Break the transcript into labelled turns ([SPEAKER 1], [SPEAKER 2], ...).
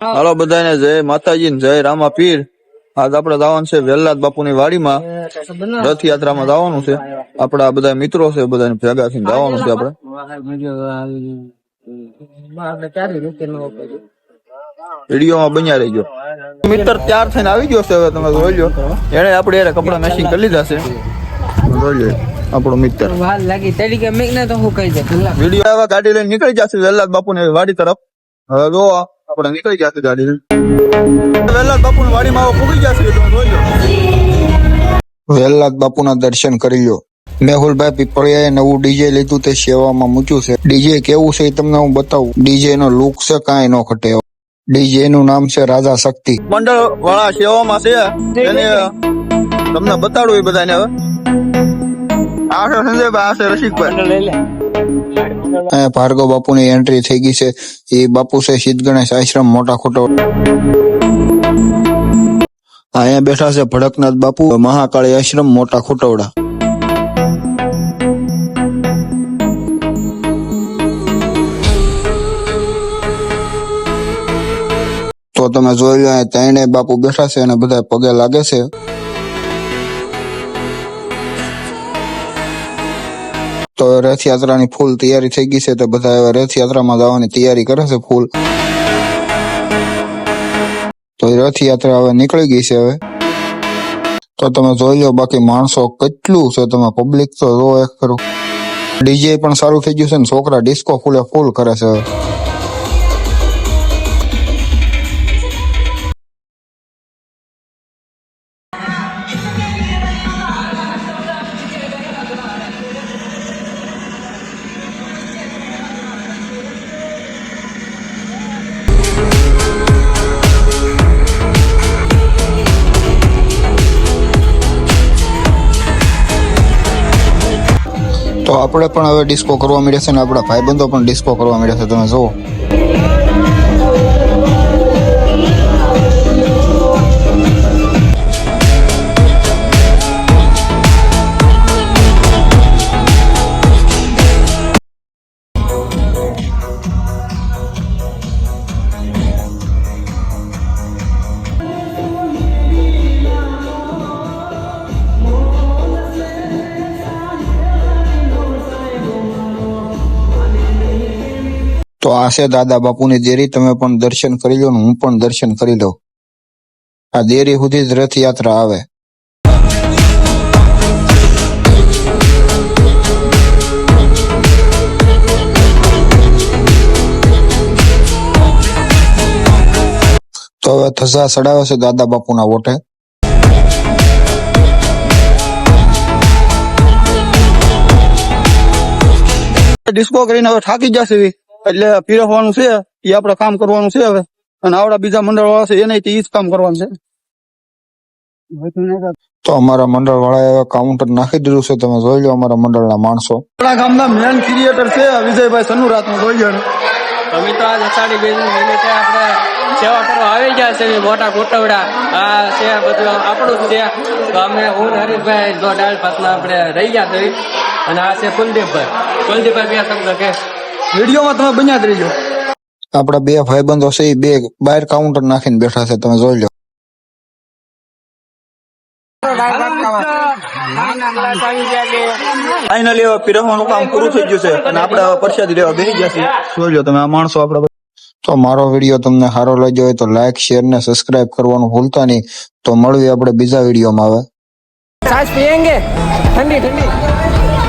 [SPEAKER 1] હાલો બધાને જય માતાજી ને જય રામા પીર. આજ આપણે જવાનું છે વેલનાથ બાપુની વાડીમાં, રથયાત્રામાં જવાનું છે. આપડા બધા મિત્રો છે, બધા ભેગા થઈને જવાનું છે આપણે. વિડીયોમાં બન્યા રહીજો. મિત્ર તૈયાર થઈને આવી ગયો છે, હવે તમે જોઈ લો. એને આપણે કપડા મેચિંગ કરી લીધા છે. જોઈ લો આપણો મિત્ર વિડીયો આવા ગાડી લઈને નીકળી જશે વેલનાથ બાપુની વાડી તરફ. હવે જો આપણે નીકળી જશે ગાડી લઈને વેલનાથ બાપુની વાડીમાં પૂગી જશે. તમે જોઈ લો
[SPEAKER 2] વેલનાથ બાપુના દર્શન કરી લો. મેહુલભાઈ પીપળિયાએ નવું ડીજે લીધું, તે સેવામાં મૂક્યું છે. ડીજે કેવું છે એ તમને હું બતાવું. ડીજે નો લુક છે કાંઈ ન ઘટે. ડીજે નું નામ છે રાજા શક્તિ.
[SPEAKER 1] મંડળ વાળા સેવામાં છે, એને તમને બતાડું એ બધાને. હવે આ છે સંજયભાઈ, આ છે રસિકભાઈ.
[SPEAKER 2] અહીંયા ભાર્ગવ બાપુની એન્ટ્રી થઈ ગઈ છે. એ બાપુ છે સિદ્ધ ગણેશ આશ્રમ મોટા ખોટોડા. અહીંયા બેઠા છે ભડકનાથ બાપુ મહાકાળી આશ્રમ મોટા ખોટોડા. તો તમે જોઈ લો, ત્રણે બાપુ બેઠા છે અને બધા પગે લાગે છે. તો રથયાત્રાની ફૂલ તૈયારી થઈ ગઈ છે, તો બધા હવે રથયાત્રામાં જવાની તૈયારી કરે છે ફૂલ. તો રથયાત્રા હવે નીકળી ગઈ છે. હવે તો તમે જોઈ લો, બાકી માણસો કેટલું છે, તમે પબ્લિક તો જો એક કરો. ડીજે પણ સારું થઈ ગયું છે ને છોકરા ડિસ્કો ફૂલે ફૂલ કરે છે. હવે તો આપણે પણ હવે ડિસ્કો કરવા મળ્યા છે ને આપણા ભાઈબંધો પણ ડિસ્કો કરવા મળ્યા છે. તમે જુઓ તો આ છે દાદા બાપુની દેરી. તમે પણ દર્શન કરી લો ને હું પણ દર્શન કરી લઉં. આ દેરી સુધી જ રથયાત્રા આવે. તો હવે ધજા ચડાવે છે દાદા બાપુના ઓઠે.
[SPEAKER 1] ડિસ્કો કરીને હવે થાકી જશે, એટલે પીરસવાનું છે એ આપણે કામ કરવાનું છે હવે. અને આવડા બીજા મંડળ વાળા છે એને એ જ કામ કરવાનું છે.
[SPEAKER 2] તો અમારા મંડળ વાળાએ હવે કાઉન્ટર નાખી દીધું છે. તમે જોઈ લો અમારા મંડળના માણસો.
[SPEAKER 1] આપણા ગામના મેન ક્રિએટર છે વિજયભાઈ સનુરાત નું. જોઈ લો
[SPEAKER 3] અમે તો આજ અષાઢી બીજ નિમિત્તે આપણે સેવા કરવા આવી ગયા છે મોટા કોટવડા. આ છે બધું આપણું જ છે. તો અમે હું હરીશભાઈ જો ડાળ ભાતમાં આપણે રહી ગયા થઈ. અને આ છે કુલદીપભાઈ. કુલદીપભાઈ બે શબ્દ કે
[SPEAKER 1] વિડીયોમાં તમે બન્યા જ રહીજો.
[SPEAKER 2] આપડા બે ભાઈબંધો છે એ બે બહાર કાઉન્ટર નાખીને બેઠા છે. તમે જોઈ લો.
[SPEAKER 1] ફાઇનલી હવે પીરસવાનું કામ પૂરું થઈ ગયું છે અને આપણે પ્રસાદી લેવા બેસી ગયા છીએ. જોઈ લો તમે આ માણસો આપડા.
[SPEAKER 2] તો મારો વિડીયો તમને સારો લાગ્યો હોય તો લાઈક, શેર ને સબસ્ક્રાઇબ કરવાનું ભૂલતા નહીં. તો મળીએ આપણે બીજા વિડીયોમાં. હવે
[SPEAKER 3] ઠંડી ઠંડી